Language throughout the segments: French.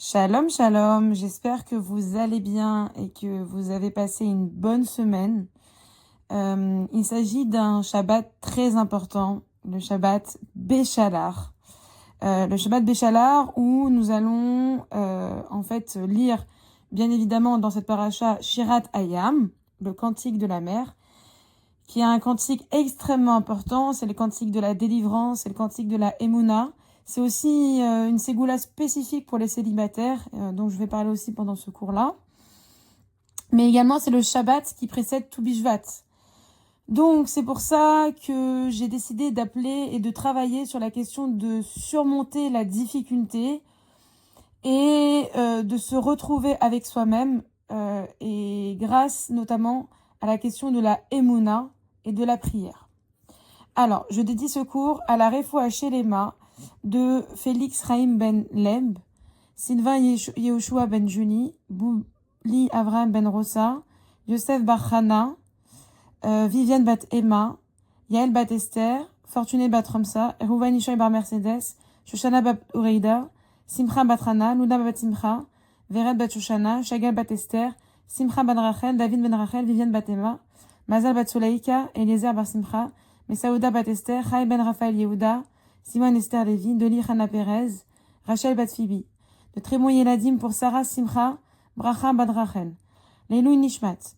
Shalom, shalom, j'espère que vous allez bien et que vous avez passé une bonne semaine. Il s'agit d'un Shabbat très important, le Shabbat Béchalar. Le Shabbat Béchalar où nous allons lire bien évidemment dans cette paracha Shirat Hayam, le cantique de la mer, qui est un cantique extrêmement important, c'est le cantique de la délivrance, c'est le cantique de la Emouna. C'est aussi une ségoula spécifique pour les célibataires, dont je vais parler aussi pendant ce cours-là. Mais également, c'est le Shabbat qui précède tout Bishvat. Donc, c'est pour ça que j'ai décidé d'appeler et de travailler sur la question de surmonter la difficulté et de se retrouver avec soi-même, et grâce notamment à la question de la Emouna et de la prière. Alors, je dédie ce cours à la Refoua Shelema de Félix Chaim ben Lemb, Sylvain Yehoshua ben Juni, Bouli Avraham ben Rosa, Yosef bar Chana, Viviane bat Emma, Yael bat Esther, Fortuné bat Ramsa, Rouven Ishoy bar Mercedes, Shoshana bat Ureida, Simcha bat Hana, Luda bat Simcha, Vered bat Shoshana, Shagal bat Esther, Simcha bat Rachel, David ben Rachel, Viviane bat Emma, Mazal bat Soleika, Eliezer bar Simcha, Mesaouda bat Esther, Chai ben Raphaël Yehuda, Simon Esther Lévi, Doli Hana Perez, Rachel bat Phoebe. De Trémon Yeladim pour Sarah Simcha, Bracha bat Rachel. Leilou Nishmat,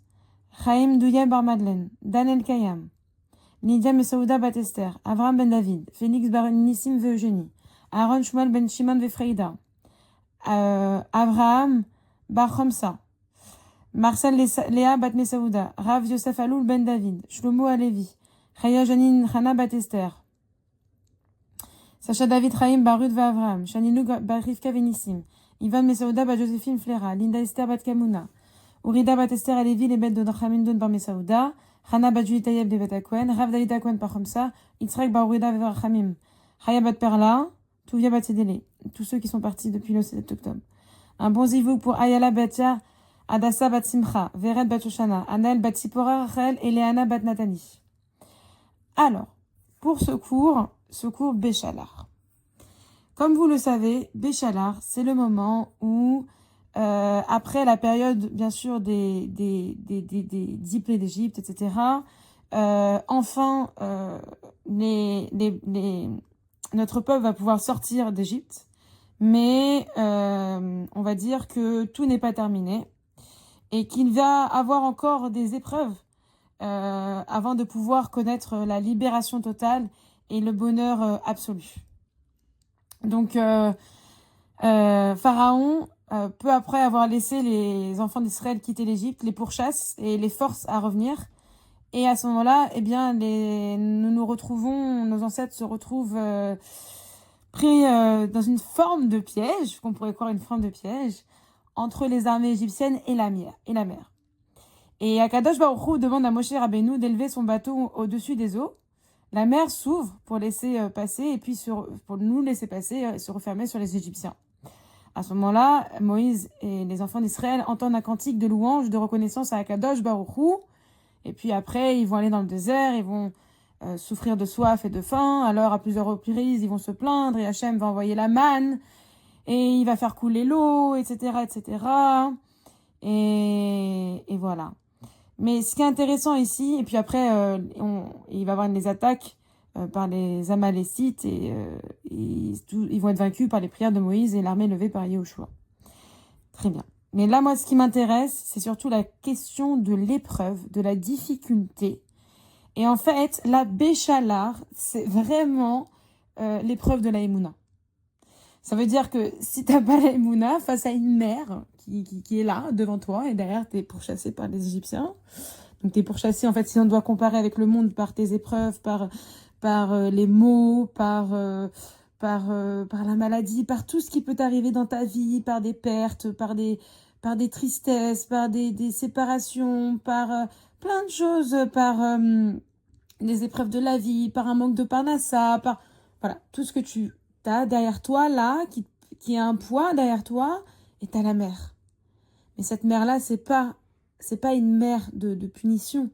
Chaim Douya bar Madeleine, Daniel Kayam, Lydia Mesaouda bat Esther, Avraham ben David, Félix bar Nissim ve Eugénie, Aaron Shmuel ben Shimon ve Freida, Avraham bar Chomsa, Marcel Léa bat Mesaouda, Rav Yosef Aloul ben David, Shlomo Alevi, Chaya Janine Chana bat Esther, Sacha David Chaim bar Ruth ve Avraham, Shaninou bat Rivka ve Nissim, Ivan Mesaouda bat Joséphine Flera, Linda Esther bat Kamuna, Urida bat Esther Alevi les bêtes de Hamindon bar Mesaouda, Hana bat Julie Tayeb de Betakwen, Rav David Akwen par Chomsa, Yitzhak bar Urida ve Rachamim, Chaya bat Perla, Touvia bat Sedele, tous ceux qui sont partis depuis le 7 octobre. Un bon zivou pour Ayala Batia, Adassa bat Simcha, Vered bat Shoshana, Anaël bat Sipora Rachel et Léana bat Nathalie. Alors, pour ce cours Béchalar. Comme vous le savez, Béchalar, c'est le moment où, après la période, bien sûr, des diplômés d'Égypte, etc., notre peuple va pouvoir sortir d'Égypte, mais on va dire que tout n'est pas terminé et qu'il va avoir encore des épreuves avant de pouvoir connaître la libération totale et le bonheur absolu. Donc, Pharaon, peu après avoir laissé les enfants d'Israël quitter l'Égypte, les pourchasse et les force à revenir. Et à ce moment-là, eh bien, nos ancêtres se retrouvent pris dans une forme de piège, qu'on pourrait croire une forme de piège, entre les armées égyptiennes et la mer. Et Akadosh Baruch Hu demande à Moshe Rabbeinu d'élever son bateau au-dessus des eaux. La mer s'ouvre pour laisser passer et puis pour nous laisser passer et se refermer sur les Égyptiens. À ce moment-là, Moïse et les enfants d'Israël entendent un cantique de louange, de reconnaissance à Akadosh Baruch Hu. Et puis après, ils vont aller dans le désert, ils vont souffrir de soif et de faim. Alors, à plusieurs reprises, ils vont se plaindre et Hachem va envoyer la manne et il va faire couler l'eau, etc., etc. Et voilà. Mais ce qui est intéressant ici, et puis après, il va y avoir des attaques par les Amalécites et ils vont être vaincus par les prières de Moïse et l'armée levée par Yehoshua. Très bien. Mais là, moi, ce qui m'intéresse, c'est surtout la question de l'épreuve, de la difficulté. Et en fait, la Béchalar, c'est vraiment l'épreuve de la Emouna. Ça veut dire que si t'as pas la Emouna face à une mer qui est là, devant toi, et derrière, t'es pourchassé par les Égyptiens. Donc, t'es pourchassé, en fait, si on doit comparer avec le monde, par tes épreuves, par les maux, par la maladie, par tout ce qui peut t'arriver dans ta vie, par des pertes, par des tristesses, par des séparations, par plein de choses, par les épreuves de la vie, par un manque de parnassa, par voilà, tout ce que tu as derrière toi, là, qui a un poids derrière toi, et t'as la mer. Mais cette mer-là, c'est pas une mer de punition.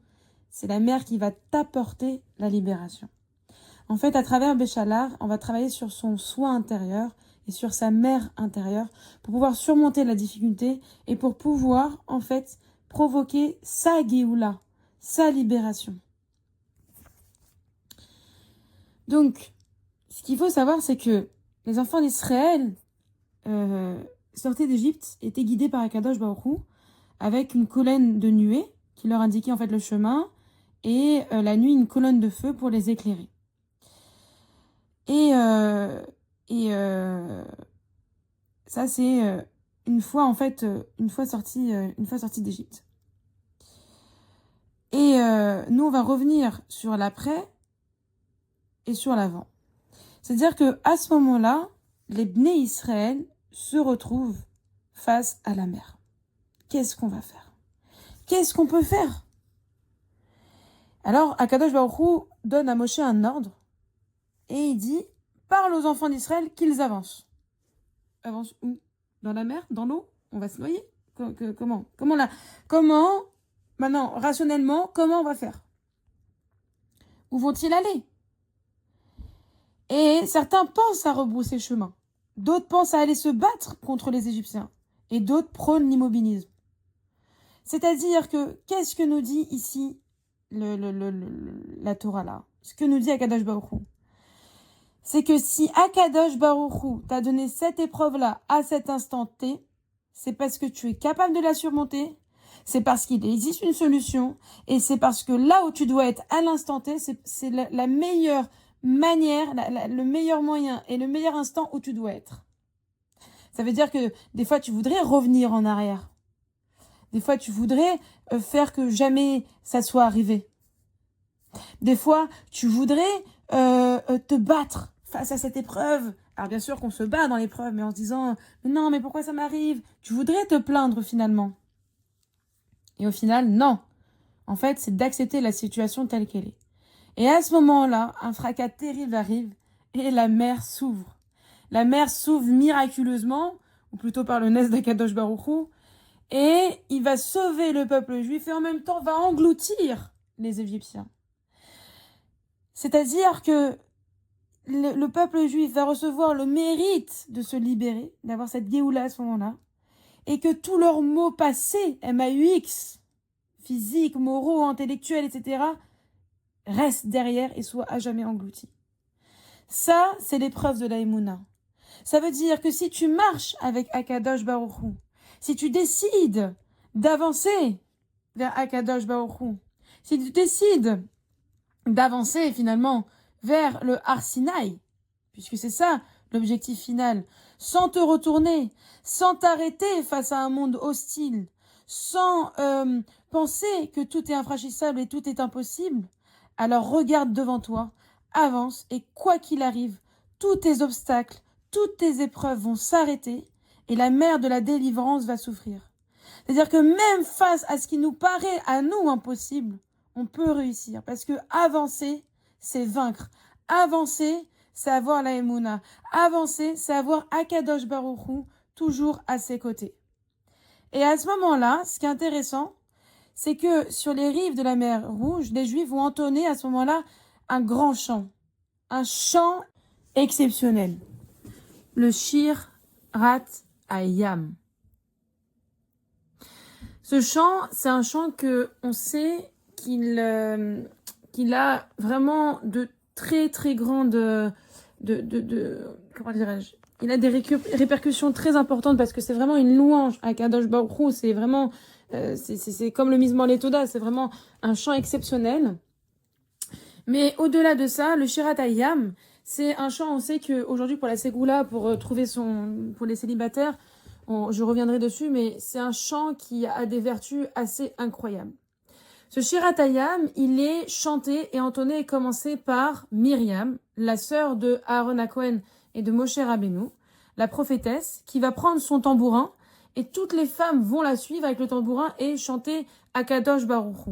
C'est la mer qui va t'apporter la libération. En fait, à travers Béchalar, on va travailler sur son soi intérieur et sur sa mère intérieure pour pouvoir surmonter la difficulté et pour pouvoir, en fait, provoquer sa Géoula, sa libération. Donc, ce qu'il faut savoir, c'est que les enfants d'Israël sortaient d'Égypte, étaient guidés par Akadosh Baruch Hu, avec une colonne de nuée qui leur indiquait en fait le chemin, et la nuit une colonne de feu pour les éclairer. Et ça c'est une fois sortis d'Égypte. Et nous on va revenir sur l'après et sur l'avant. C'est-à-dire que à ce moment-là, les Bnei Israël se retrouvent face à la mer. Qu'est-ce qu'on va faire? Qu'est-ce qu'on peut faire? Alors, Akadosh Baruch Hu donne à Moshe un ordre et il dit, parle aux enfants d'Israël qu'ils avancent. Avancent où? Dans la mer? Dans l'eau? On va se noyer? Comment? Maintenant, rationnellement, comment on va faire? Où vont-ils aller? Et certains pensent à rebrousser chemin. D'autres pensent à aller se battre contre les Égyptiens. Et d'autres prônent l'immobilisme. C'est-à-dire que, qu'est-ce que nous dit ici la Torah là? Ce que nous dit Akadosh Baruch Hu, c'est que si Akadosh Baruch Hu t'a donné cette épreuve-là à cet instant T, c'est parce que tu es capable de la surmonter, c'est parce qu'il existe une solution, et c'est parce que là où tu dois être à l'instant T, c'est la meilleure manière, le meilleur moyen et le meilleur instant où tu dois être. Ça veut dire que des fois tu voudrais revenir en arrière. Des fois tu voudrais faire que jamais ça soit arrivé. Des fois tu voudrais te battre face à cette épreuve. Alors bien sûr qu'on se bat dans l'épreuve, mais en se disant « Non, mais pourquoi ça m'arrive ?» Tu voudrais te plaindre finalement. Et au final, non. En fait, c'est d'accepter la situation telle qu'elle est. Et à ce moment-là, un fracas terrible arrive et la mer s'ouvre. La mer s'ouvre miraculeusement, ou plutôt par le nez d'Akadosh Baruch Hu, et il va sauver le peuple juif et en même temps va engloutir les Égyptiens. C'est-à-dire que le peuple juif va recevoir le mérite de se libérer, d'avoir cette Géoula à ce moment-là, et que tous leurs maux passés, MAUX, physiques, moraux, intellectuels, etc., restent derrière et soient à jamais engloutis. Ça, c'est l'épreuve de la Emouna. Ça veut dire que si tu marches avec Akadosh Baruch Hu, si tu décides d'avancer vers Akadosh Baruch Hu, si tu décides d'avancer finalement vers le Har Sinaï, puisque c'est ça l'objectif final, sans te retourner, sans t'arrêter face à un monde hostile, sans penser que tout est infranchissable et tout est impossible, alors regarde devant toi, avance et quoi qu'il arrive, tous tes obstacles, toutes tes épreuves vont s'arrêter et la mer de la délivrance va s'ouvrir. C'est-à-dire que même face à ce qui nous paraît à nous impossible, on peut réussir. Parce que avancer, c'est vaincre. Avancer, c'est avoir la Emouna. Avancer, c'est avoir Akadosh Baruch Hu toujours à ses côtés. Et à ce moment-là, ce qui est intéressant, c'est que sur les rives de la mer Rouge, les Juifs vont entonner à ce moment-là un grand chant. Un chant exceptionnel. Le Shir Rat Hayam. Ce chant, c'est un chant que on sait qu'il a vraiment de très très grandes comment dirais-je, il a des répercussions très importantes parce que c'est vraiment une louange à Kadosh Baruch Hu, c'est vraiment c'est comme le Mizmor Letoda, c'est vraiment un chant exceptionnel. Mais au-delà de ça, le Shirat Hayam, c'est un chant, on sait qu'aujourd'hui pour la Ségoula, pour les célibataires, je reviendrai dessus, mais c'est un chant qui a des vertus assez incroyables. Ce Shirat Hayam, il est chanté et entonné et commencé par Myriam, la sœur de Aaron HaKohen et de Moshe Rabbeinu, la prophétesse, qui va prendre son tambourin et toutes les femmes vont la suivre avec le tambourin et chanter Akadosh Baruch Hu.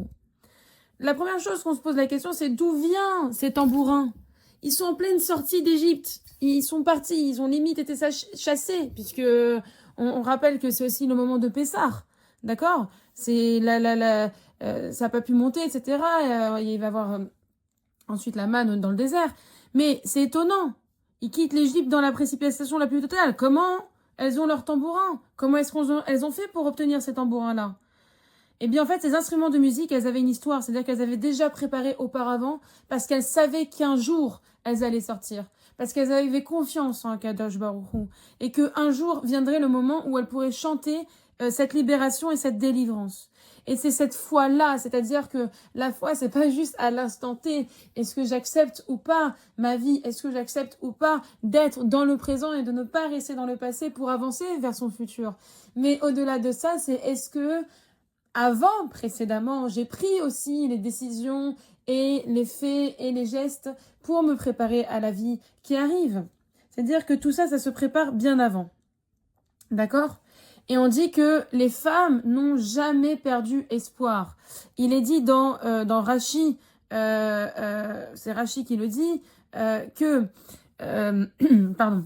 La première chose qu'on se pose la question, c'est d'où vient ces tambourins? Ils sont en pleine sortie d'Égypte. Ils sont partis, ils ont limite été chassés, puisque on rappelle que c'est aussi le moment de Pessah, d'accord? C'est ça n'a pas pu monter, etc. Il va y avoir ensuite la manne dans le désert. Mais c'est étonnant. Ils quittent l'Égypte dans la précipitation la plus totale. Comment elles ont leurs tambourins? Comment est-ce qu'elles ont fait pour obtenir ces tambourins-là? Eh bien, en fait, ces instruments de musique, elles avaient une histoire. C'est-à-dire qu'elles avaient déjà préparé auparavant parce qu'elles savaient qu'un jour, elles allaient sortir. Parce qu'elles avaient confiance en Kadosh Baruch Hu. Et qu'un jour viendrait le moment où elles pourraient chanter cette libération et cette délivrance. Et c'est cette foi-là, c'est-à-dire que la foi, c'est pas juste à l'instant T. Est-ce que j'accepte ou pas ma vie? Est-ce que j'accepte ou pas d'être dans le présent et de ne pas rester dans le passé pour avancer vers son futur? Mais au-delà de ça, c'est est-ce que avant, précédemment, j'ai pris aussi les décisions et les faits et les gestes pour me préparer à la vie qui arrive. C'est-à-dire que tout ça, ça se prépare bien avant. D'accord? Et on dit que les femmes n'ont jamais perdu espoir. Il est dit dans Rashi, c'est Rashi qui le dit, que pardon,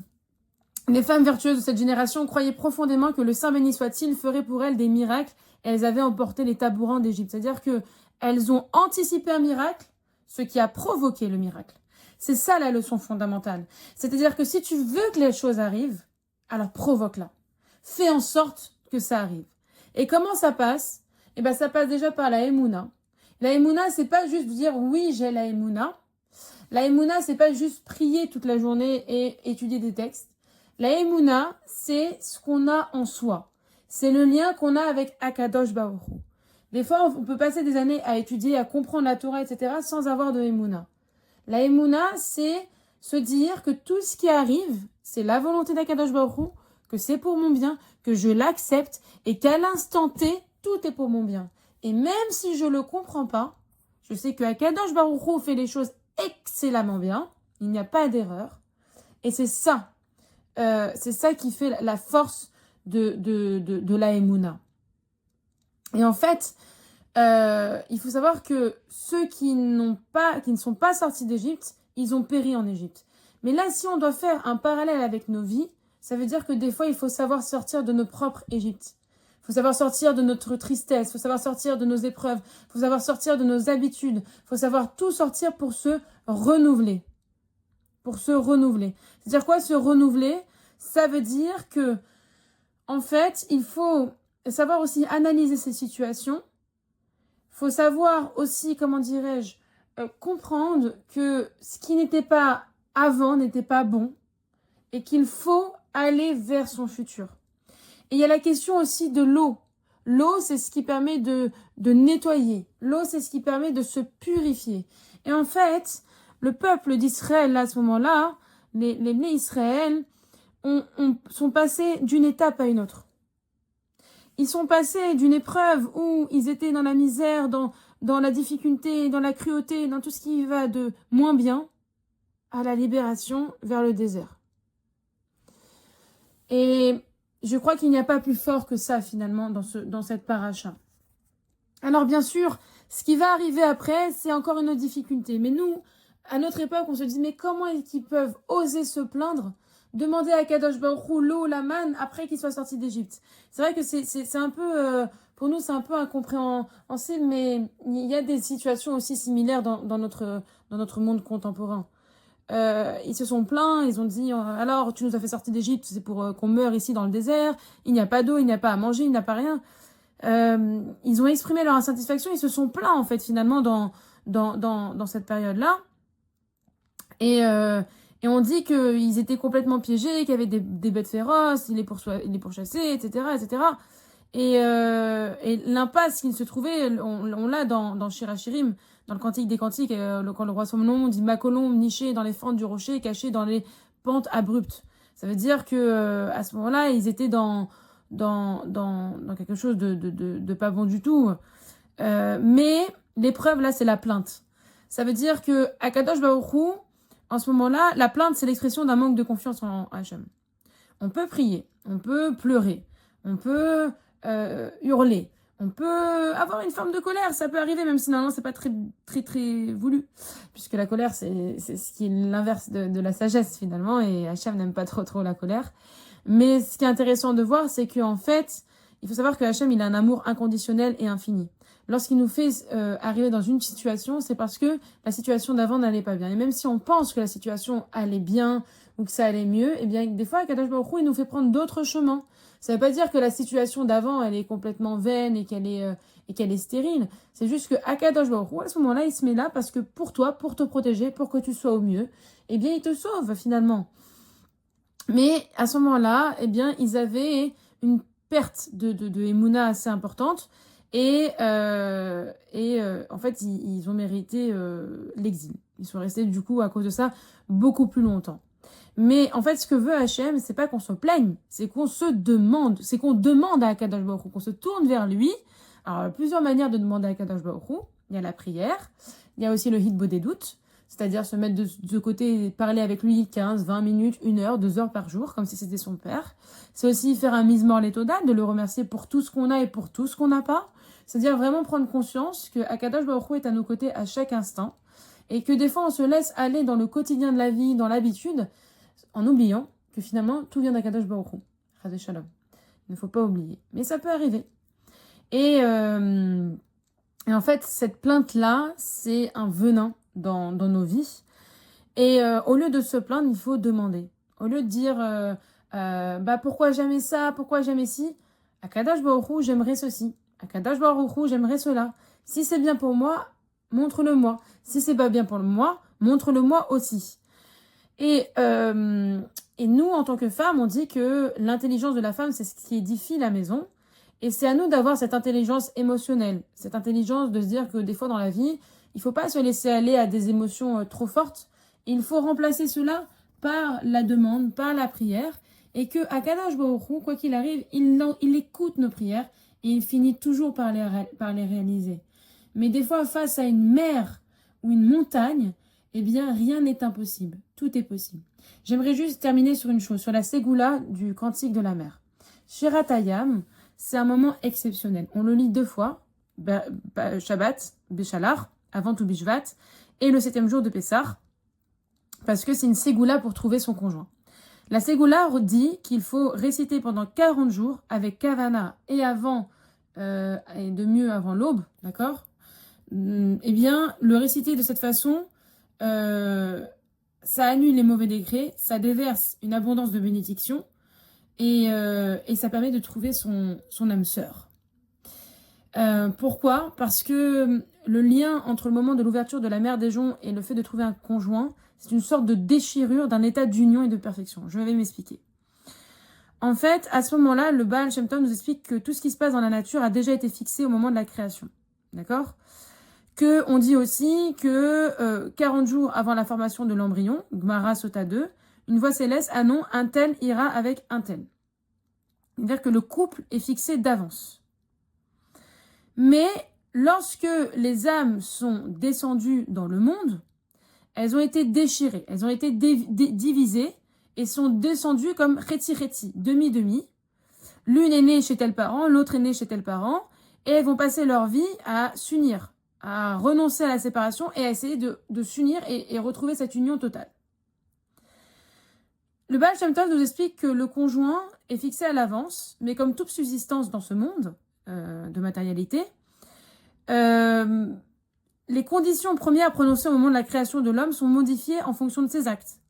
les femmes vertueuses de cette génération croyaient profondément que le Saint béni soit-il ferait pour elles des miracles et elles avaient emporté les tabourans d'Égypte. C'est-à-dire que elles ont anticipé un miracle, ce qui a provoqué le miracle. C'est ça la leçon fondamentale. C'est-à-dire que si tu veux que les choses arrivent, alors provoque-la. Fais en sorte que ça arrive. Et comment ça passe? Eh ben, ça passe déjà par la Emouna. La Emouna, c'est pas juste dire oui, j'ai la Emouna. La Emouna, c'est pas juste prier toute la journée et étudier des textes. La Emouna, c'est ce qu'on a en soi. C'est le lien qu'on a avec Akadosh Baruch Hu. Des fois, on peut passer des années à étudier, à comprendre la Torah, etc., sans avoir de Emouna. La Emouna, c'est se dire que tout ce qui arrive, c'est la volonté d'Akadosh Baruch Hu, que c'est pour mon bien, que je l'accepte et qu'à l'instant T, tout est pour mon bien. Et même si je le comprends pas, je sais que Akadosh Baruch Hu fait les choses excellemment bien, il n'y a pas d'erreur. Et c'est ça qui fait la force de la Emouna. Et en fait, il faut savoir que ceux qui ne sont pas sortis d'Égypte, ils ont péri en Égypte. Mais là, si on doit faire un parallèle avec nos vies, ça veut dire que des fois, il faut savoir sortir de nos propres Égyptes. Il faut savoir sortir de notre tristesse, il faut savoir sortir de nos épreuves, il faut savoir sortir de nos habitudes, il faut savoir tout sortir pour se renouveler. Pour se renouveler. C'est-à-dire quoi, se renouveler? Ça veut dire que, en fait, il faut savoir aussi analyser ces situations. Il faut savoir aussi, comment dirais-je, comprendre que ce qui n'était pas avant n'était pas bon et qu'il faut aller vers son futur. Et il y a la question aussi de l'eau. L'eau, c'est ce qui permet de nettoyer. L'eau, c'est ce qui permet de se purifier. Et en fait, le peuple d'Israël, à ce moment-là, les nés Israël, sont passés d'une étape à une autre. Ils sont passés d'une épreuve où ils étaient dans la misère, dans la difficulté, dans la cruauté, dans tout ce qui va de moins bien, à la libération vers le désert. Et je crois qu'il n'y a pas plus fort que ça, finalement, dans cette paracha. Alors, bien sûr, ce qui va arriver après, c'est encore une autre difficulté. Mais nous, à notre époque, on se dit, mais comment est-ce qu'ils peuvent oser se plaindre, demander à Kadosh Baruch Hu l'eau, la manne, après qu'ils soient sortis d'Égypte? C'est vrai que c'est un peu, pour nous, c'est un peu incompréhensible, mais il y a des situations aussi similaires dans notre monde contemporain. Ils se sont plaints, ils ont dit alors tu nous as fait sortir d'Égypte, c'est pour qu'on meure ici dans le désert, il n'y a pas d'eau, il n'y a pas à manger, il n'y a pas rien. Ils ont exprimé leur insatisfaction, ils se sont plaints en fait finalement dans cette période-là. Et on dit qu'ils étaient complètement piégés, qu'il y avait des bêtes féroces, ils les pourchassaient, etc., etc. Et l'impasse qu'ils se trouvaient, on l'a dans Shir HaShirim, dans le Cantique des Cantiques, quand le roi Salomon dit « Ma colombe nichée dans les fentes du rocher, cachée dans les pentes abruptes ». Ça veut dire que à ce moment-là, ils étaient dans quelque chose de pas bon du tout. Mais l'épreuve, là, c'est la plainte. Ça veut dire que à Kadosh Baruch Hu, en ce moment-là, la plainte, c'est l'expression d'un manque de confiance en Hachem. On peut prier, on peut pleurer, on peut hurler, on peut avoir une forme de colère, ça peut arriver, même si normalement c'est pas très très très voulu, puisque la colère c'est ce qui est l'inverse de la sagesse finalement, et Hachem n'aime pas trop la colère. Mais ce qui est intéressant de voir, c'est qu'en fait, il faut savoir que Hachem, il a un amour inconditionnel et infini. Lorsqu'il nous fait arriver dans une situation, c'est parce que la situation d'avant n'allait pas bien. Et même si on pense que la situation allait bien, ou que ça allait mieux, eh bien, des fois, Akadosh Baruch Hu, il nous fait prendre d'autres chemins. Ça veut pas dire que la situation d'avant, elle est complètement vaine et qu'elle est stérile. C'est juste que Akadosh Baruch Hu, à ce moment-là, il se met là parce que pour toi, pour te protéger, pour que tu sois au mieux, eh bien, il te sauve, finalement. Mais à ce moment-là, eh bien, ils avaient une perte de Emouna assez importante et en fait, ils ont mérité l'exil. Ils sont restés du coup à cause de ça beaucoup plus longtemps. Mais en fait, ce que veut Hachem, c'est pas qu'on se plaigne, c'est qu'on se demande, c'est qu'on demande à Akadosh Baruch Hu, qu'on se tourne vers lui. Alors, il y a plusieurs manières de demander à Akadosh Baruch Hu. Il y a la prière, il y a aussi le hitbo des doutes, c'est-à-dire se mettre de côté, parler avec lui 15, 20 minutes, 1 heure, 2 heures par jour, comme si c'était son père. C'est aussi faire un mismor letoda, de le remercier pour tout ce qu'on a et pour tout ce qu'on n'a pas. C'est-à-dire vraiment prendre conscience que Akadosh Baruch Hu est à nos côtés à chaque instant et que des fois on se laisse aller dans le quotidien de la vie, dans l'habitude, en oubliant que finalement tout vient d'Akadosh Baruch Hu. Chadé Shalom. Il ne faut pas oublier. Mais ça peut arriver. Et en fait, cette plainte-là, c'est un venin dans nos vies. Et au lieu de se plaindre, il faut demander. Au lieu de dire pourquoi jamais ça, pourquoi jamais ci, Akadosh Baruch Hu, j'aimerais ceci. Akadosh Baruch Hu, j'aimerais cela. Si c'est bien pour moi, montre-le-moi. Si c'est pas bien pour moi, montre-le-moi aussi. Et nous, en tant que femmes, on dit que l'intelligence de la femme, c'est ce qui édifie la maison. Et c'est à nous d'avoir cette intelligence émotionnelle, cette intelligence de se dire que des fois dans la vie, il ne faut pas se laisser aller à des émotions trop fortes. Il faut remplacer cela par la demande, par la prière. Et que Akadosh Baruch Hu, quoi qu'il arrive, il écoute nos prières et il finit toujours par les réaliser. Mais des fois, face à une mer ou une montagne, eh bien, rien n'est impossible. Tout est possible. J'aimerais juste terminer sur une chose, sur la Ségoula du Cantique de la mer. Shirat Hayam, c'est un moment exceptionnel. On le lit 2 fois, Shabbat, Béchalar, avant tout Bishvat, et le 7e jour de Pessah, parce que c'est une Ségoula pour trouver son conjoint. La Ségoula dit qu'il faut réciter pendant 40 jours avec Kavana et de mieux avant l'aube, d'accord ? Eh bien, le réciter de cette façon, ça annule les mauvais décrets, ça déverse une abondance de bénédictions et ça permet de trouver son âme sœur. Pourquoi ? Parce que le lien entre le moment de l'ouverture de la mer des joncs et le fait de trouver un conjoint, c'est une sorte de déchirure d'un état d'union et de perfection. Je vais m'expliquer. En fait, à ce moment-là, le Baal Shem Tov nous explique que tout ce qui se passe dans la nature a déjà été fixé au moment de la création. D'accord ? On dit aussi que 40 jours avant la formation de l'embryon, Gmara Sota 2, une voix céleste annonce un tel ira avec un tel. C'est-à-dire que le couple est fixé d'avance. Mais lorsque les âmes sont descendues dans le monde, elles ont été déchirées, elles ont été divisées et sont descendues comme reti-reti, demi-demi. L'une est née chez tel parent, l'autre est née chez tel parent, et elles vont passer leur vie à s'unir, à renoncer à la séparation et à essayer de s'unir et retrouver cette union totale. Le Baal Shem Tov nous explique que le conjoint est fixé à l'avance, mais comme toute subsistance dans ce monde de matérialité, les conditions premières prononcées au moment de la création de l'homme sont modifiées en fonction de ses actes.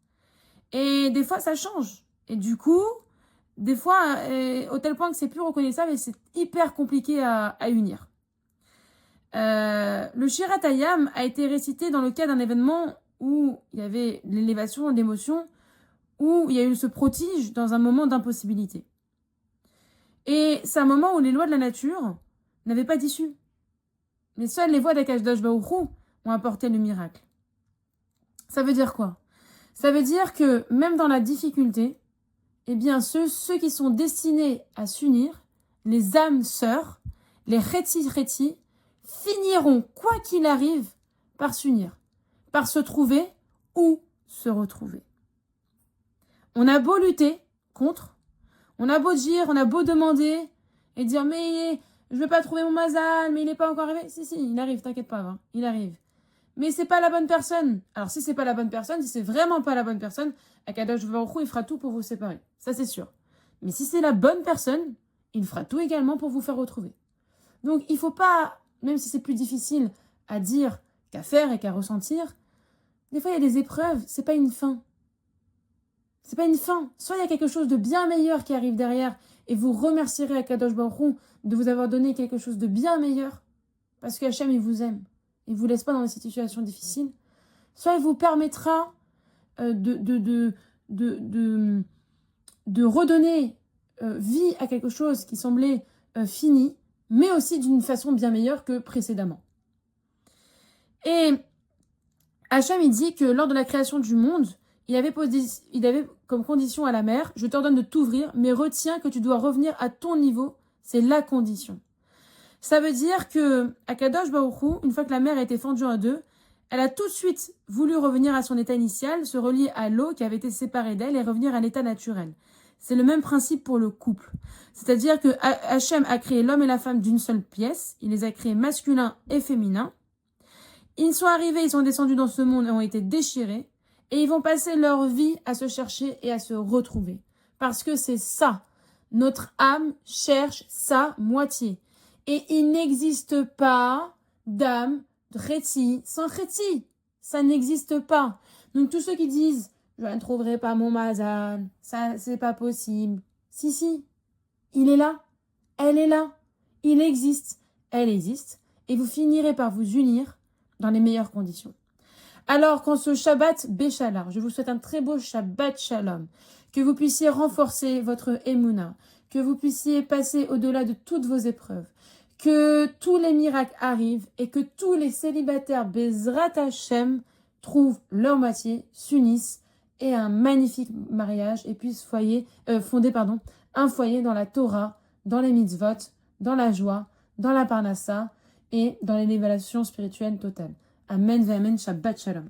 Et des fois, ça change. Et du coup, des fois, au tel point que c'est plus reconnaissable et c'est hyper compliqué à unir. Le Shirat Hayam a été récité dans le cas d'un événement où il y avait l'élévation d'émotions, où il y a eu ce prodige dans un moment d'impossibilité. Et c'est un moment où les lois de la nature n'avaient pas d'issue. Mais seules les voies d'Akadosh Baruch Hu ont apporté le miracle. Ça veut dire quoi ? Ça veut dire que même dans la difficulté, eh bien ceux qui sont destinés à s'unir, les âmes sœurs, les reti-reti, finiront, quoi qu'il arrive, par s'unir, par se trouver ou se retrouver. On a beau lutter contre, on a beau dire, on a beau demander et dire mais je veux pas trouver mon mazal, mais il n'est pas encore arrivé. Si, il arrive, t'inquiète pas, hein, il arrive. Mais c'est pas la bonne personne. Alors si c'est pas la bonne personne, si c'est vraiment pas la bonne personne, Akadosh Baruch Hu, il fera tout pour vous séparer. Ça c'est sûr. Mais si c'est la bonne personne, il fera tout également pour vous faire retrouver. Donc il faut pas, même si c'est plus difficile à dire qu'à faire et qu'à ressentir, des fois il y a des épreuves, c'est pas une fin. C'est pas une fin. Soit il y a quelque chose de bien meilleur qui arrive derrière et vous remercierez Akadosh Baruch Hu de vous avoir donné quelque chose de bien meilleur parce que Hachem, il vous aime. Il vous laisse pas dans des situations difficiles. Soit il vous permettra de redonner vie à quelque chose qui semblait fini, mais aussi d'une façon bien meilleure que précédemment. Et Hachem, il dit que lors de la création du monde, il avait comme condition à la mer, je t'ordonne de t'ouvrir, mais retiens que tu dois revenir à ton niveau, c'est la condition. Ça veut dire que Akadosh Baruch Hu, une fois que la mer a été fendue en deux, elle a tout de suite voulu revenir à son état initial, se relier à l'eau qui avait été séparée d'elle et revenir à l'état naturel. C'est le même principe pour le couple. C'est-à-dire que Hachem a créé l'homme et la femme d'une seule pièce, il les a créés masculins et féminins. Ils sont arrivés, ils sont descendus dans ce monde et ont été déchirés, et ils vont passer leur vie à se chercher et à se retrouver. Parce que c'est ça. Notre âme cherche sa moitié. Et il n'existe pas d'âme Chéti sans Chéti. Ça n'existe pas. Donc tous ceux qui disent « Je ne trouverai pas mon mazal, ça c'est pas possible ». Si, il est là, elle est là, il existe, elle existe, et vous finirez par vous unir dans les meilleures conditions. Alors qu'en ce Shabbat Béchalar, je vous souhaite un très beau Shabbat Shalom, que vous puissiez renforcer votre Emouna, que vous puissiez passer au-delà de toutes vos épreuves, que tous les miracles arrivent et que tous les célibataires Bezrat Hashem trouvent leur moitié, s'unissent et un magnifique mariage et puissent fonder un foyer dans la Torah, dans les mitzvot, dans la joie, dans la parnassa et dans l'élévation spirituelle totale. Amen, Amen, Shabbat Shalom.